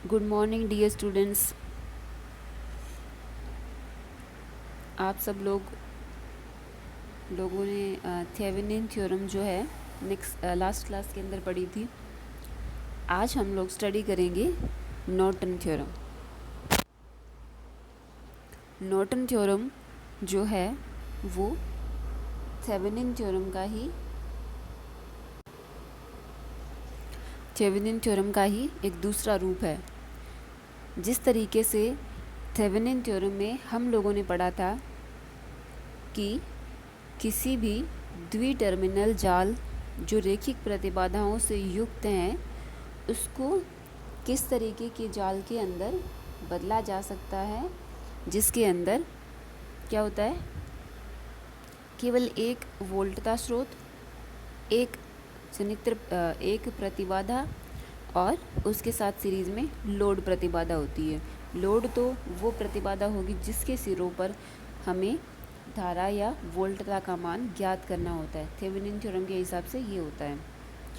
Good morning dear students. आप सब लोगों ने थेवेनिन थ्योरम जो है नेक्स्ट लास्ट क्लास के अंदर पढ़ी थी। आज हम लोग स्टडी करेंगे नॉर्टन थ्योरम। नॉर्टन थ्योरम जो है वो थेवेनिन थ्योरम का ही एक दूसरा रूप है। जिस तरीके से थेवेनिन थ्योरम में हम लोगों ने पढ़ा था कि किसी भी द्विटर्मिनल जाल जो रेखिक प्रतिबाधाओं से युक्त हैं उसको किस तरीके के जाल के अंदर बदला जा सकता है, जिसके अंदर क्या होता है, केवल एक वोल्टता स्रोत, एक एक प्रतिबाधा और उसके साथ सीरीज में लोड प्रतिबाधा होती है। लोड तो वो प्रतिबाधा होगी जिसके सिरों पर हमें धारा या वोल्टता का मान ज्ञात करना होता है। थेवेनिन थ्योरम के हिसाब से ये होता है।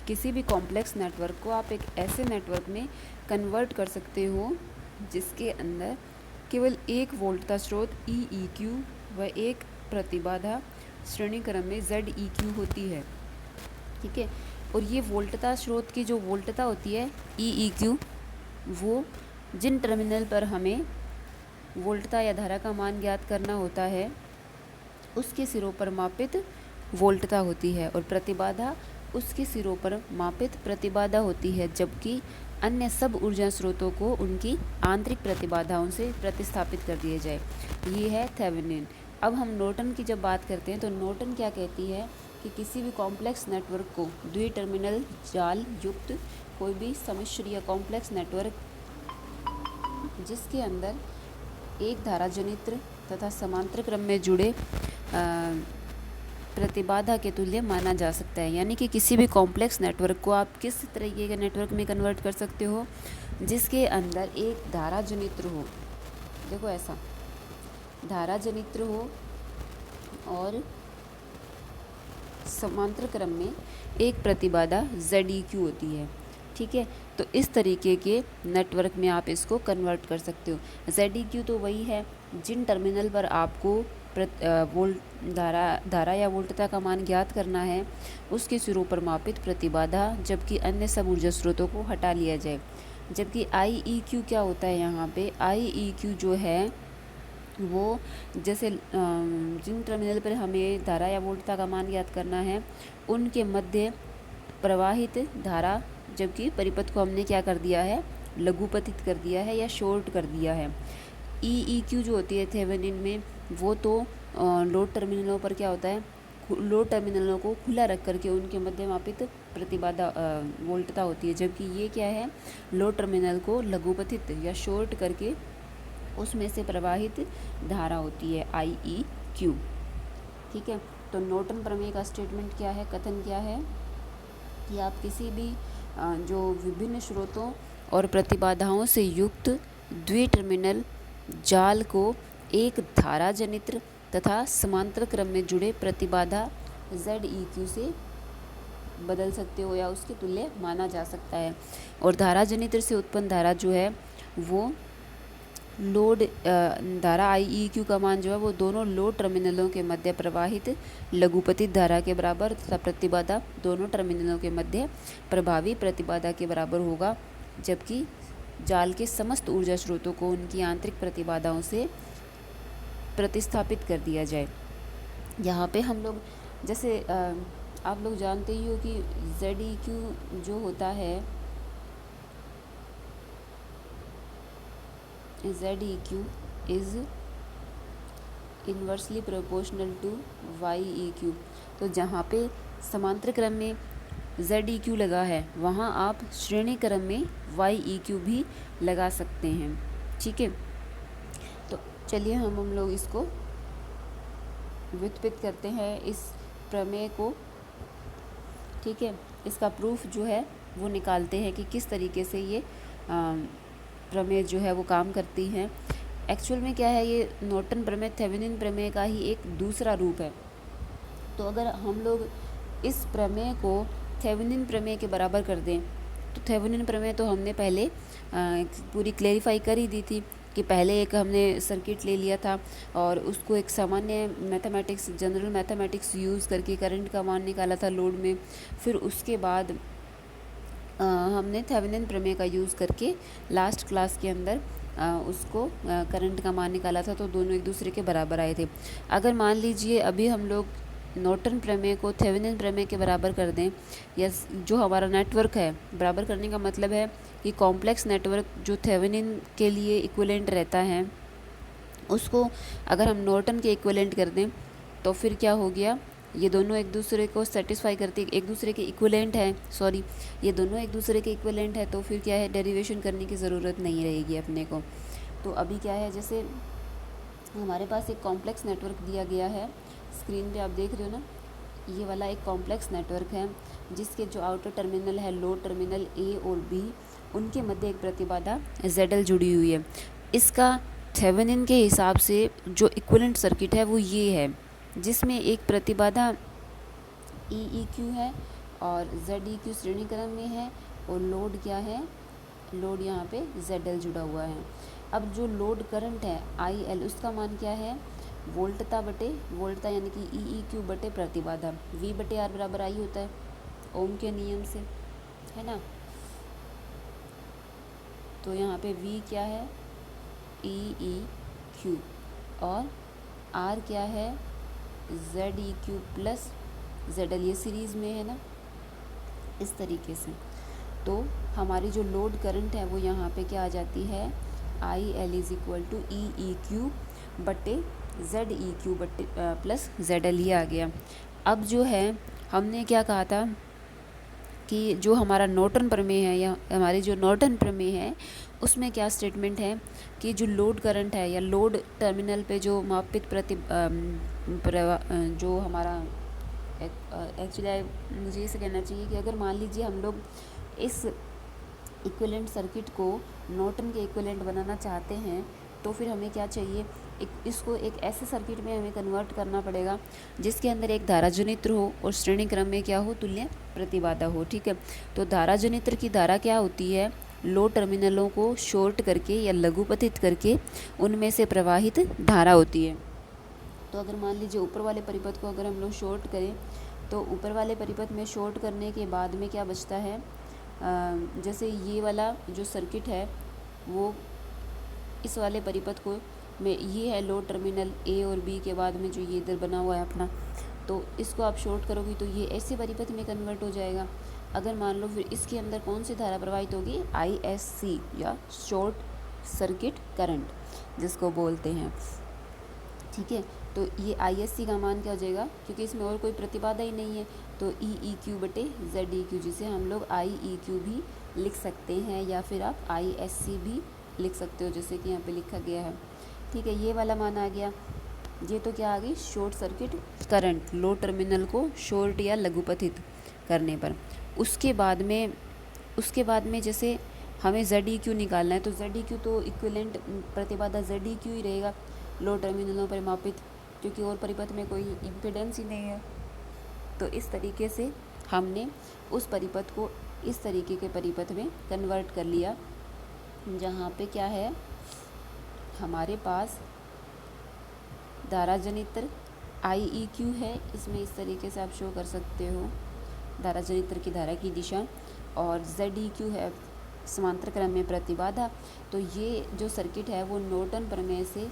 किसी भी कॉम्प्लेक्स नेटवर्क को आप एक ऐसे नेटवर्क में कन्वर्ट कर सकते हो जिसके अंदर केवल एक वोल्टता स्रोत EEQ व एक प्रतिबाधा श्रेणी क्रम में ZEQ होती है। ठीक है, और ये वोल्टता स्रोत की जो वोल्टता होती है EEQ, वो जिन टर्मिनल पर हमें वोल्टता या धारा का मान ज्ञात करना होता है उसके सिरों पर मापित वोल्टता होती है और प्रतिबाधा उसके सिरों पर मापित प्रतिबाधा होती है, जबकि अन्य सब ऊर्जा स्रोतों को उनकी आंतरिक प्रतिबाधाओं से प्रतिस्थापित कर दिया जाए। ये है थेवेनिन। अब हम नॉर्टन की जब बात करते हैं तो नॉर्टन क्या कहती है कि किसी भी कॉम्प्लेक्स नेटवर्क को द्विटर्मिनल जाल युक्त कोई भी सम्मिश्र या कॉम्प्लेक्स नेटवर्क जिसके अंदर एक धारा जनित्र तथा समांतर क्रम में जुड़े प्रतिबाधा के तुल्य माना जा सकता है। यानी कि किसी भी कॉम्प्लेक्स नेटवर्क को आप किस तरीके के नेटवर्क में कन्वर्ट कर सकते हो जिसके अंदर एक धारा जनित्र हो, देखो ऐसा धारा जनित्र हो और समांतर क्रम में एक प्रतिबाधा ZEQ होती है। ठीक है, तो इस तरीके के नेटवर्क में आप इसको कन्वर्ट कर सकते हो। ZEQ तो वही है जिन टर्मिनल पर आपको धारा या वोल्टता का मान ज्ञात करना है उसके सिरों पर मापित प्रतिबाधा, जबकि अन्य सब ऊर्जा स्रोतों को हटा लिया जाए। जबकि IEQ क्या होता है, यहाँ पे IEQ जो है वो जैसे जिन टर्मिनल पर हमें धारा या वोल्टता का मान ज्ञात करना है उनके मध्य प्रवाहित धारा, जबकि परिपथ को हमने क्या कर दिया है, लघुपतित कर दिया है या शॉर्ट कर दिया है। EEQ जो होती है थेवेनिन में वो तो लोड टर्मिनलों पर क्या होता है, लोड टर्मिनलों को खुला रख करके उनके मध्य मापित प्रतिबाधा वोल्टता होती है, जबकि ये क्या है, लोड टर्मिनल को लघुपतित या शॉर्ट करके उसमें से प्रवाहित धारा होती है IEQ। ठीक है, तो नॉर्टन प्रमेय का स्टेटमेंट क्या है, कथन क्या है कि आप किसी भी जो विभिन्न स्रोतों और प्रतिबाधाओं से युक्त द्विटर्मिनल जाल को एक धारा जनित्र तथा समांतर क्रम में जुड़े प्रतिबाधा ZEQ से बदल सकते हो या उसके तुल्य माना जा सकता है। और धारा जनित्र से उत्पन्न धारा जो है वो लोड धारा IEQ का मान जो है वो दोनों लोड टर्मिनलों के मध्य प्रवाहित लघुपतित धारा के बराबर तथा प्रतिबाधा दोनों टर्मिनलों के मध्य प्रभावी प्रतिबाधा के बराबर होगा, जबकि जाल के समस्त ऊर्जा स्रोतों को उनकी आंतरिक प्रतिबाधाओं से प्रतिस्थापित कर दिया जाए। यहाँ पे हम लोग जैसे आप लोग जानते ही हो कि ZEQ जो होता है, ZEQ is inversely proportional to YEQ। तो जहाँ पे समांतर क्रम में ZEQ लगा है वहाँ आप श्रेणी क्रम में YEQ भी लगा सकते हैं। ठीक है, तो चलिए हम लोग इसको व्युत्पत्ति करते हैं इस प्रमेय को। ठीक है, इसका प्रूफ जो है वो निकालते हैं कि किस तरीके से ये प्रमेय जो है वो काम करती है। एक्चुअल में क्या है, ये नॉर्टन प्रमेय थेवेनिन प्रमेय का ही एक दूसरा रूप है। तो अगर हम लोग इस प्रमेय को थेवेनिन प्रमेय के बराबर कर दें तो थेवेनिन प्रमेय तो हमने पहले पूरी क्लेरिफाई कर ही दी थी कि पहले एक हमने सर्किट ले लिया था और उसको एक सामान्य मैथमेटिक्स, जनरल मैथमेटिक्स यूज़ करके करंट का मान निकाला था लोड में। फिर उसके बाद हमने थेवेनिन प्रमेय का यूज़ करके लास्ट क्लास के अंदर उसको करंट का मान निकाला था, तो दोनों एक दूसरे के बराबर आए थे। अगर मान लीजिए अभी हम लोग नॉर्टन प्रमेय को थेवेनिन प्रमेय के बराबर कर दें, या जो हमारा नेटवर्क है, बराबर करने का मतलब है कि कॉम्प्लेक्स नेटवर्क जो थेवेनिन के लिए इक्विवेलेंट रहता है उसको अगर हम नॉर्टन के इक्विवेलेंट कर दें तो फिर क्या हो गया, ये दोनों एक दूसरे को सेटिस्फाई करते, एक दूसरे के इक्विवेलेंट है, ये दोनों एक दूसरे के इक्विवेलेंट है, तो फिर क्या है, डेरिवेशन करने की ज़रूरत नहीं रहेगी अपने को। तो अभी क्या है, जैसे हमारे पास एक कॉम्प्लेक्स नेटवर्क दिया गया है, स्क्रीन पे आप देख रहे हो ना, ये वाला एक कॉम्प्लेक्स नेटवर्क है जिसके जो आउटर टर्मिनल है, लोड टर्मिनल ए और बी, उनके मध्य एक प्रतिबाधा ZL जुड़ी हुई है। इसका थेवेनिन के हिसाब से जो इक्विवेलेंट सर्किट है वो ये है, जिसमें एक प्रतिबाधा EEQ है और ZEQ श्रेणी क्रम में है, और लोड क्या है, लोड यहाँ पे ZL जुड़ा हुआ है। अब जो लोड करंट है IL, उसका मान क्या है, वोल्टता यानी कि EEQ बटे प्रतिबाधा, V/R बराबर I होता है ओम के नियम से, है ना। तो यहाँ पे V क्या है, EEQ, और R क्या है, ZEQ प्लस ZL, ये सीरीज़ में है ना, इस तरीके से। तो हमारी जो लोड करंट है वो यहाँ पे क्या आ जाती है, IL is equal to EEQ बटे ZEQ बटे प्लस ZL, ये आ गया। अब जो है हमने क्या कहा था कि जो हमारा नॉर्टन प्रमेय है, या हमारी जो नॉर्टन प्रमेय है, उसमें क्या स्टेटमेंट है कि जो लोड करंट है या लोड टर्मिनल पे जो मापित जो हमारा एक्चुअली मुझे इसे कहना चाहिए कि अगर मान लीजिए हम लोग इस इक्विवेलेंट सर्किट को नॉर्टन के इक्विवेलेंट बनाना चाहते हैं, तो फिर हमें क्या चाहिए, इसको एक ऐसे सर्किट में हमें कन्वर्ट करना पड़ेगा जिसके अंदर एक धारा जनित्र हो और श्रेणी क्रम में क्या हो, तुल्य प्रतिबाधा हो, ठीक है। तो धारा जनित्र की धारा क्या होती है, लोड टर्मिनलों को शॉर्ट करके या लघुपथित करके उनमें से प्रवाहित धारा होती है। तो अगर मान लीजिए ऊपर वाले परिपथ को अगर हम लोग शॉर्ट करें, तो ऊपर वाले परिपथ में शॉर्ट करने के बाद में क्या बचता है, जैसे ये वाला जो सर्किट है वो इस वाले परिपथ को में, ये है लोड टर्मिनल A और B के बाद में जो ये इधर बना हुआ है अपना, तो इसको आप शॉर्ट करोगी तो ये ऐसे परिपथ में कन्वर्ट हो जाएगा। अगर मान लो फिर इसके अंदर कौन सी धारा प्रवाहित होगी, ISC या शॉर्ट सर्किट करंट जिसको बोलते हैं, ठीक है। तो ये ISC का मान क्या हो जाएगा, क्योंकि इसमें और कोई प्रतिबाधा ही नहीं है, तो EEQ बटे ZEQ, जिसे हम लोग IEQ भी लिख सकते हैं, या फिर आप ISC भी लिख सकते हो, जैसे कि यहाँ पे लिखा गया है, ठीक है। ये वाला मान आ गया, ये तो क्या आ गई, short circuit current, load terminal को शॉर्ट या लघुपथित करने पर। उसके बाद में जैसे हमें ZEQ निकालना है, तो ZEQ तो इक्विवेलेंट प्रतिबाधा ZEQ ही रहेगा लोड टर्मिनलों पर मापित, क्योंकि और परिपथ में कोई इम्पीडेंस ही नहीं है। तो इस तरीके से हमने उस परिपथ को इस तरीके के परिपथ में कन्वर्ट कर लिया, जहाँ पे क्या है, हमारे पास धारा जनित्र IEQ है, इसमें इस तरीके से आप शो कर सकते हो धारा जनित्र की धारा की दिशा, और ZEQ है समांतर क्रम में प्रतिबाधा। तो ये जो सर्किट है वो नॉर्टन प्रमेय से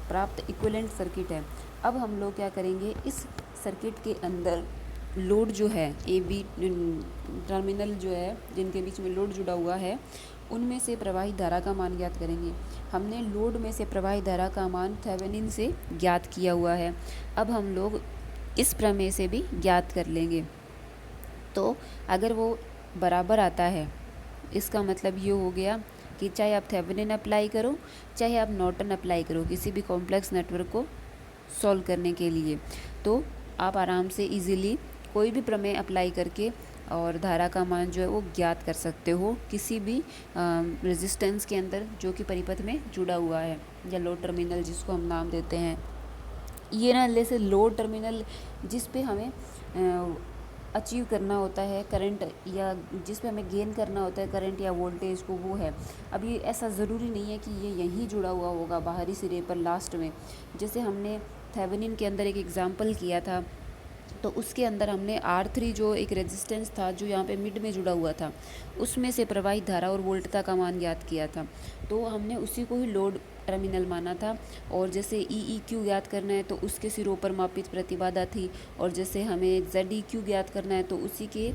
प्राप्त इक्विवेलेंट सर्किट है। अब हम लोग क्या करेंगे, इस सर्किट के अंदर लोड जो है AB टर्मिनल जो है जिनके बीच में लोड जुड़ा हुआ है, उनमें से प्रवाहित धारा का मान ज्ञात करेंगे। हमने लोड में से प्रवाहित धारा का मान थेवेनिन से ज्ञात किया हुआ है, अब हम लोग इस प्रमेय से भी ज्ञात कर लेंगे। तो अगर वो बराबर आता है, इसका मतलब ये हो गया कि चाहे आप थेवेनिन अप्लाई करो, चाहे आप नॉर्टन अप्लाई करो किसी भी कॉम्प्लेक्स नेटवर्क को सॉल्व करने के लिए, तो आप आराम से इजीली कोई भी प्रमेय अप्लाई करके और धारा का मान जो है वो ज्ञात कर सकते हो किसी भी रेजिस्टेंस के अंदर जो कि परिपथ में जुड़ा हुआ है, या लोड टर्मिनल जिसको हम नाम देते हैं। ये ना जैसे लोड टर्मिनल जिस पे हमें अचीव करना होता है करंट, या जिस पे हमें गेन करना होता है करंट या वोल्टेज को, वो है। अब ये ऐसा ज़रूरी नहीं है कि ये यहीं जुड़ा हुआ होगा बाहरी सिरे पर लास्ट में। जैसे हमने थेवेनिन के अंदर एक एग्ज़ाम्पल किया था, तो उसके अंदर हमने R3 जो एक रेजिस्टेंस था जो यहाँ पे मिड में जुड़ा हुआ था, उसमें से प्रवाहित धारा और वोल्टता का मान ज्ञात किया था। तो हमने उसी को ही लोड टर्मिनल माना था। और जैसे EEQ ज्ञात करना है तो उसके सिरों पर मापित प्रतिबाधा थी, और जैसे हमें ZEQ ज्ञात करना है तो उसी के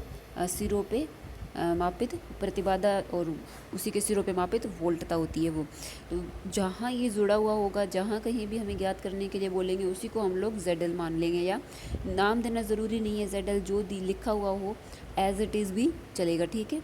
सिरों पे मापित प्रतिबाधा और उसी के सिरों पे मापित वोल्टता होती है वो। तो जहाँ ये जुड़ा हुआ होगा, जहाँ कहीं भी हमें ज्ञात करने के लिए बोलेंगे, उसी को हम लोग ZL मान लेंगे, या नाम देना ज़रूरी नहीं है ZL, जो लिखा हुआ हो एज इट इज़ भी चलेगा, ठीक है।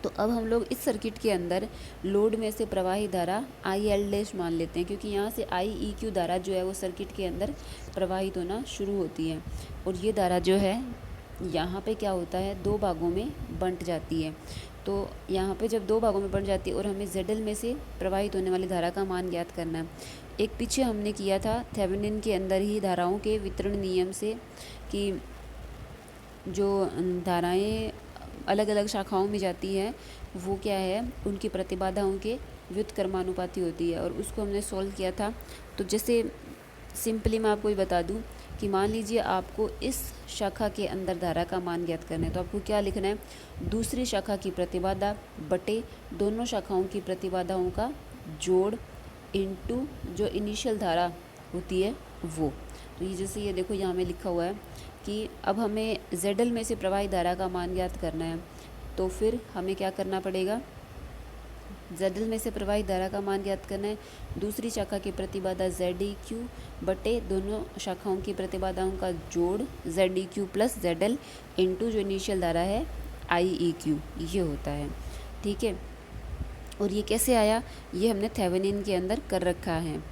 तो अब हम लोग इस सर्किट के अंदर लोड में से प्रवाहित धारा IL' मान लेते हैं, क्योंकि यहाँ से IEQ धारा जो है वो सर्किट के अंदर प्रवाहित होना शुरू होती है। और ये धारा जो है यहाँ पे क्या होता है, दो भागों में बंट जाती है। तो यहाँ पे जब दो भागों में बंट जाती है और हमें ZL में से प्रवाहित होने वाली धारा का मान ज्ञात करना है। एक पीछे हमने किया था थेवेनिन के अंदर ही धाराओं के वितरण नियम से, कि जो धाराएं अलग अलग शाखाओं में जाती है वो क्या है, उनकी प्रतिबाधाओं के व्युत्क्रमानुपाती होती है, और उसको हमने सॉल्व किया था। तो जैसे सिंपली मैं आपको ये बता दूं कि मान लीजिए आपको इस शाखा के अंदर धारा का मान ज्ञात करना है, तो आपको क्या लिखना है, दूसरी शाखा की प्रतिबाधा बटे दोनों शाखाओं की प्रतिबाधाओं का जोड़ इनटू जो इनिशियल धारा होती है वो। तो ये जैसे ये देखो यहाँ में लिखा हुआ है कि अब हमें ZL में से प्रवाहित धारा का मान ज्ञात करना है, तो फिर हमें क्या करना पड़ेगा, ZL में से प्रवाहित धारा का मान ज्ञात करना है, दूसरी शाखा की प्रतिबाधा ZEQ बटे दोनों शाखाओं की प्रतिबाधाओं का जोड़ ZEQ प्लस ZL इंटू जो इनिशियल धारा है IEQ, ये होता है, ठीक है। और ये कैसे आया, ये हमने थेवेनिन के अंदर कर रखा है,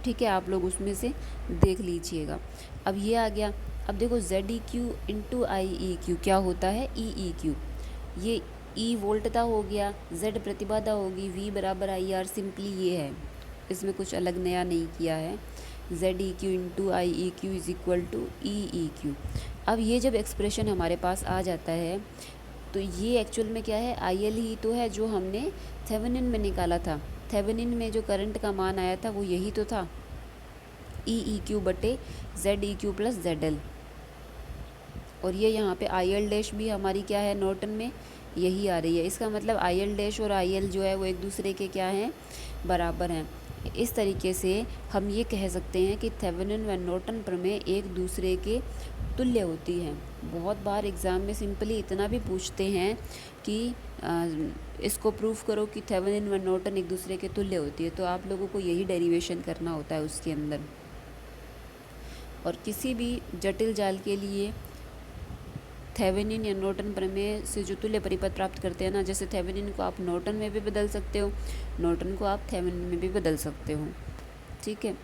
ठीक है, आप लोग उसमें से देख लीजिएगा। अब ये आ गया। अब देखो ZEQ इंटू IEQ क्या होता है, EEQ। ये E वोल्टता हो गया, Z प्रतिबाधा होगी, V बराबर IR, सिंपली ये है, इसमें कुछ अलग नया नहीं किया है। ZEQ into IEQ is equal to EEQ। अब ये जब एक्सप्रेशन हमारे पास आ जाता है तो ये एक्चुअल में क्या है, IL ही तो है जो हमने थेवेनिन में निकाला था। थेवेनिन में जो करंट का मान आया था वो यही तो था, EEQ बटे ZEQ प्लस ZL। और ये यहाँ पे IL' भी हमारी क्या है, नॉर्टन में यही आ रही है। इसका मतलब IL' और IL जो है वो एक दूसरे के क्या हैं, बराबर हैं। इस तरीके से हम ये कह सकते हैं कि थेवेनिन व नॉर्टन प्रमेय एक दूसरे के तुल्य होती हैं। बहुत बार एग्ज़ाम में सिंपली इतना भी पूछते हैं कि इसको प्रूफ करो कि थेवेनिन व नॉर्टन एक दूसरे के तुल्य होती है, तो आप लोगों को यही डेरिवेशन करना होता है उसके अंदर। और किसी भी जटिल जाल के लिए थेवेनिन या नॉर्टन प्रमेय से जो तुल्य परिपथ प्राप्त करते हैं ना, जैसे थेवेनिन को आप नॉर्टन में भी बदल सकते हो, नॉर्टन को आप थेवेनिन में भी बदल सकते हो, ठीक है।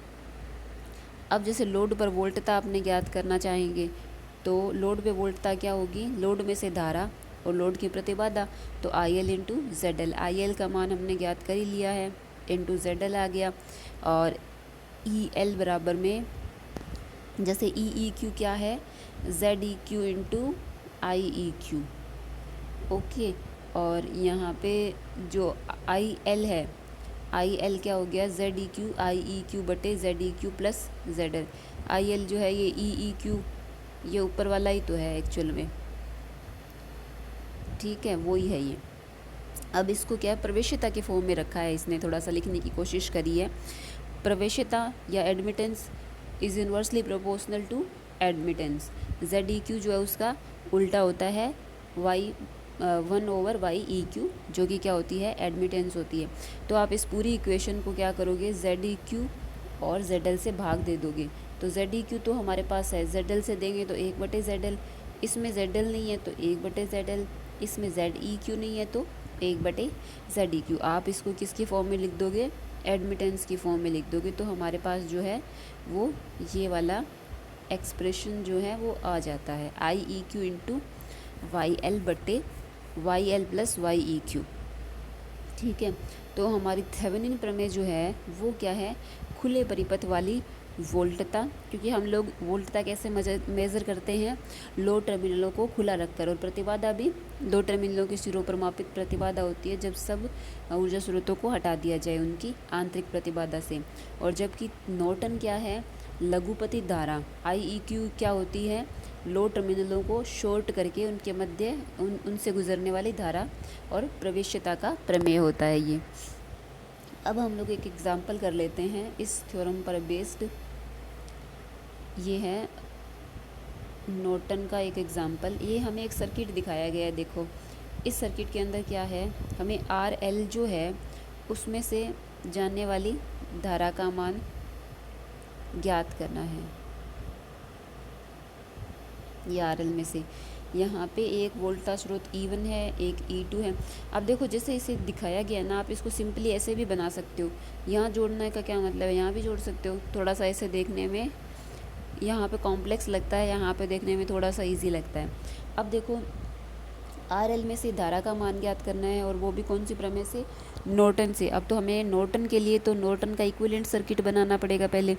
अब जैसे लोड पर वोल्टता आपने ज्ञात करना चाहेंगे, तो लोड पे वोल्टता क्या होगी, लोड में से धारा और लोड की प्रतिबाधा, तो IL इंटू ZL। IL का मान हमने ज्ञात कर ही लिया है, इंटू ZL आ गया। और EL बराबर में जैसे EEQ क्या है, ZEQ इंटू IEQ, ओके। और यहाँ पे जो IL है, IL क्या हो गया, ZEQ IEQ बटे ZEQ प्लस ZL। IL जो है ये EEQ, ये ऊपर वाला ही तो है एक्चुअल में, ठीक है, वो ही है ये। अब इसको क्या है, प्रवेश्यता के फॉर्म में रखा है, इसने थोड़ा सा लिखने की कोशिश करी है। प्रवेश्यता या admittance is inversely proportional to admittance. ZEQ जो है उसका उल्टा होता है Y1/YEQ, जो कि क्या होती है, एडमिटेंस होती है। तो आप इस पूरी इक्वेशन को क्या करोगे, ZEQ और ZL से भाग दे दोगे। तो ZEQ तो हमारे पास है, ZL से देंगे तो 1/ZL, इसमें ZL नहीं है तो 1/ZL, इसमें ZEQ नहीं है तो 1/ZEQ। आप इसको किसकी फॉर्म में लिख दोगे, एडमिटेंस की फॉर्म में लिख दोगे, तो हमारे पास जो है वो ये वाला एक्सप्रेशन जो है वो आ जाता है, IEQ इंटू YL बटे YL प्लस YEQ, ठीक है। तो हमारी थेवेनिन प्रमेय जो है वो क्या है, खुले परिपथ वाली वोल्टता, क्योंकि हम लोग वोल्टता कैसे मेज़र करते हैं, लो टर्मिनलों को खुला रखकर। और प्रतिबाधा भी दो टर्मिनलों के सिरों पर मापित प्रतिबाधा होती है जब सब ऊर्जा स्रोतों को हटा दिया जाए उनकी आंतरिक प्रतिबाधा से। और जबकि नॉर्टन क्या है, लघुपति धारा। IEQ क्या होती है, लो टर्मिनलों को शॉर्ट करके उनके मध्य उनसे गुजरने वाली धारा और प्रवेश्यता का प्रमेय होता है ये। अब हम लोग एक एग्जाम्पल कर लेते हैं इस थ्योरम पर बेस्ड। ये है नॉर्टन का एक एग्जाम्पल। ये हमें एक सर्किट दिखाया गया है। देखो इस सर्किट के अंदर क्या है, हमें RL जो है उसमें से जाने वाली धारा का मान ज्ञात करना है। ये RL में से यहाँ पे एक वोल्टेज स्रोत E1 है, एक E2 है। अब देखो जैसे इसे दिखाया गया ना, आप इसको सिंपली ऐसे भी बना सकते हो। यहाँ जोड़ने का क्या मतलब है, यहाँ भी जोड़ सकते हो। थोड़ा सा ऐसे देखने में यहाँ पे कॉम्प्लेक्स लगता है, यहाँ पे देखने में थोड़ा सा इजी लगता है। अब देखो RL में से धारा का मान ज्ञात करना है, और वो भी कौन सी प्रमेय से, नॉर्टन से। अब तो हमें नॉर्टन के लिए तो नॉर्टन का इक्विवेलेंट सर्किट बनाना पड़ेगा पहले।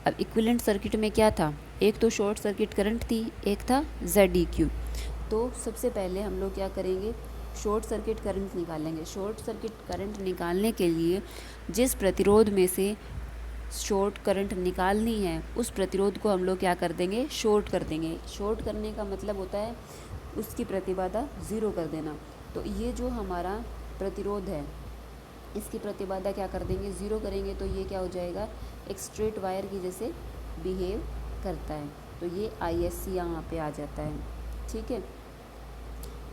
अब इक्विवेलेंट सर्किट में क्या था, एक तो शॉर्ट सर्किट करंट थी, एक था ZEQ। तो सबसे पहले हम लोग क्या करेंगे, शॉर्ट सर्किट करंट निकालेंगे। शॉर्ट सर्किट करंट निकालने के लिए जिस प्रतिरोध में से शॉर्ट करंट निकालनी है उस प्रतिरोध को हम लोग क्या कर देंगे, शॉर्ट कर देंगे। शॉर्ट करने का मतलब होता है उसकी प्रतिबाधा ज़ीरो कर देना। तो ये जो हमारा प्रतिरोध है इसकी प्रतिबाधा क्या कर देंगे, ज़ीरो करेंगे। तो ये क्या हो जाएगा, एक स्ट्रेट वायर की जैसे बिहेव करता है। तो ये ISC यहाँ पे आ जाता है, ठीक है।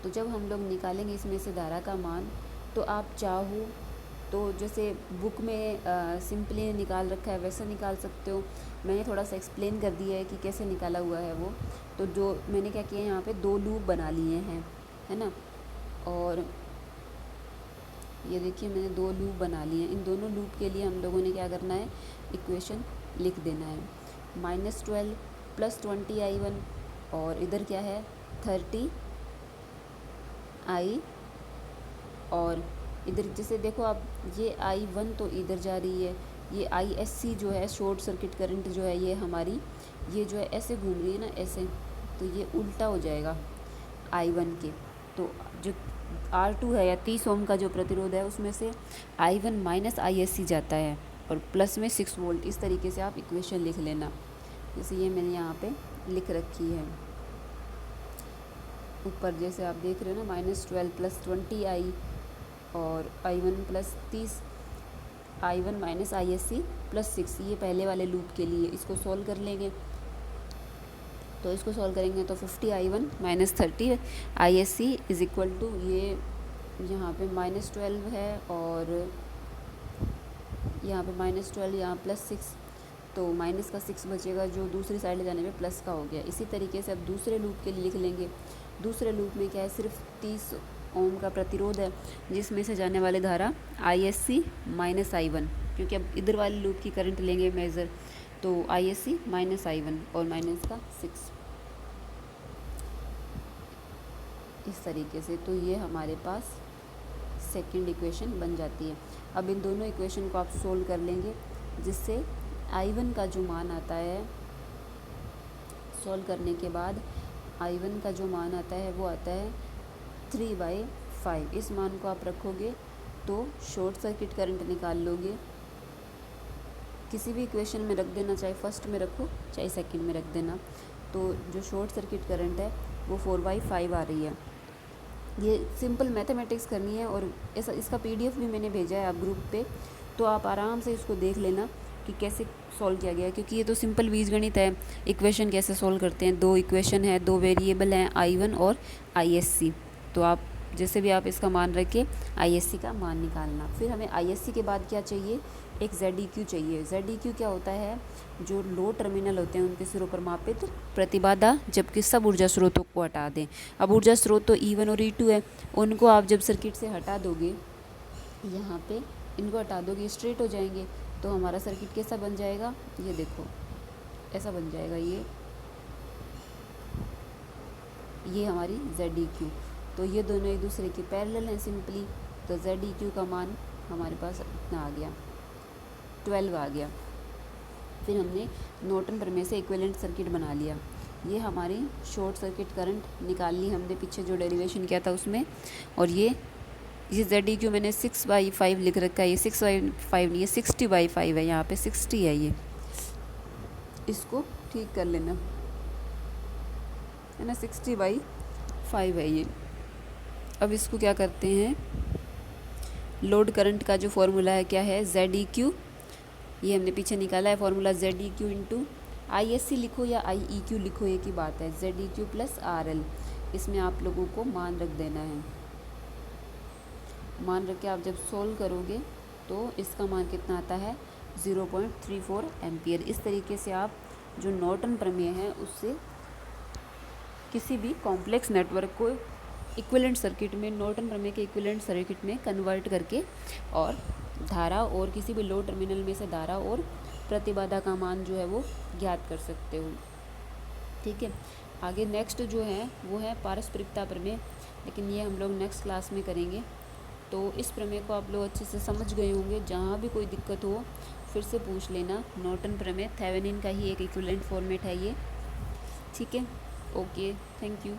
तो जब हम लोग निकालेंगे इसमें से धारा का मान, तो आप चाहो तो जैसे बुक में सिंपली निकाल रखा है वैसे निकाल सकते हो। मैंने थोड़ा सा एक्सप्लेन कर दिया है कि कैसे निकाला हुआ है वो। तो जो मैंने क्या किया है, यहाँ पे 2 लूप बना लिए हैं, है ना। और ये देखिए मैंने 2 लूप बना लिए हैं। इन दोनों लूप के लिए हम लोगों ने क्या करना है, इक्वेशन लिख देना है। -12 + 20I1 और इधर क्या है 30I, और इधर जैसे देखो आप ये I1 तो इधर जा रही है, ये ISC जो है शॉर्ट सर्किट करंट जो है ये हमारी, ये जो है ऐसे घूम रही है ना ऐसे, तो ये उल्टा हो जाएगा I1 के। तो जो R2 है या 30 ओम का जो प्रतिरोध है उसमें से I1 - ISC जाता है और प्लस में 6 वोल्ट। इस तरीके से आप इक्वेशन लिख लेना, जैसे ये मैंने यहाँ पे लिख रखी है ऊपर। जैसे आप देख रहे हो ना, -12 + 20I और I1 + 30, I1 - ISC + 6, ये पहले वाले लूप के लिए। इसको सॉल्व कर लेंगे, तो इसको सॉल्व करेंगे तो 50I1 - 30 ISC is equal to, ये यहाँ पे -12 है और यहाँ पे -12, यहाँ +6, तो माइनस का 6 बचेगा जो दूसरी साइड ले जाने में प्लस का हो गया। इसी तरीके से अब दूसरे लूप के लिए लिख लेंगे। दूसरे लूप में क्या है, सिर्फ 30 ओम का प्रतिरोध है जिसमें से जाने वाली धारा ISC - I1, क्योंकि अब इधर वाले लूप की करंट लेंगे मेज़र, तो ISC - I1 और माइनस का 6, इस तरीके से। तो ये हमारे पास सेकंड इक्वेशन बन जाती है। अब इन दोनों इक्वेशन को आप सोल्व कर लेंगे, जिससे I1 का जो मान आता है, सोल्व करने के बाद I1 का जो मान आता है वो आता है 3/5। इस मान को आप रखोगे तो शॉर्ट सर्किट करंट निकाल लोगे। किसी भी इक्वेशन में रख देना, चाहे फर्स्ट में रखो चाहे सेकंड में रख देना। तो जो शॉर्ट सर्किट करंट है वो 4/5 आ रही है। ये सिंपल मैथमेटिक्स करनी है, और ऐसा इसका PDF भी मैंने भेजा है आप ग्रुप पे, तो आप आराम से इसको देख लेना कि कैसे सॉल्व किया गया है, क्योंकि ये तो सिंपल बीजगणित है। इक्वेशन कैसे सॉल्व करते हैं, 2 इक्वेशन है, 2 वेरिएबल हैं I1 और ISC। तो आप जैसे भी आप इसका मान रख के ISC का मान निकालना। फिर हमें ISC के बाद क्या चाहिए, एक ZEQ चाहिए। ZEQ क्या होता है, जो लो टर्मिनल होते हैं उनके सिरों पर मापित प्रतिबाधा जबकि सब ऊर्जा स्रोतों को हटा दें। अब ऊर्जा स्रोत तो E1 और E2 है, उनको आप जब सर्किट से हटा दोगे, यहाँ पे इनको हटा दोगे, स्ट्रेट हो जाएंगे, तो हमारा सर्किट कैसा बन जाएगा, ये देखो ऐसा बन जाएगा। ये हमारी ZEQ। तो ये दोनों एक दूसरे के पैरेलल हैं सिंपली, तो ZEQ का मान हमारे पास इतना आ गया, 12 आ गया। फिर हमने नॉर्टन प्रमेय से इक्विवेलेंट सर्किट बना लिया। ये हमारी शॉर्ट सर्किट करंट निकाल ली हमने पीछे जो डेरिवेशन किया था उसमें। और ये ZEQ मैंने 6/5 लिख रखा है, ये 6/5 नहीं, ये 60/5 है, यहाँ पे 60 है, ये इसको ठीक कर लेना है ना, 60/5 है ये। अब इसको क्या करते हैं, लोड करंट का जो फॉर्मूला है क्या है, ZEQ, ये हमने पीछे निकाला है फॉर्मूला, ZEQ इंटू ISC लिखो या IEQ लिखो, एक ही बात है, ZEQ प्लस RL। इसमें आप लोगों को मान रख देना है, मान रख के आप जब सोल्व करोगे तो इसका मान कितना आता है, 0.34 एम्पियर। इस तरीके से आप जो नॉर्टन प्रमेय है उससे किसी भी कॉम्प्लेक्स नेटवर्क को इक्विवेलेंट सर्किट में, नॉर्टन प्रमेय के इक्विवेलेंट सर्किट में कन्वर्ट करके और धारा और किसी भी लो टर्मिनल में से धारा और प्रतिबाधा का मान जो है वो ज्ञात कर सकते हो। ठीक है, आगे नेक्स्ट जो है वो है पारस्परिकता प्रमेय, लेकिन ये हम लोग नेक्स्ट क्लास में करेंगे। तो इस प्रमेय को आप लोग अच्छे से समझ गए होंगे। जहाँ भी कोई दिक्कत हो फिर से पूछ लेना। नॉर्टन प्रमेय थेवेनिन का ही एक इक्विवेलेंट फॉर्मेट है ये। ठीक है, ओके, थैंक यू।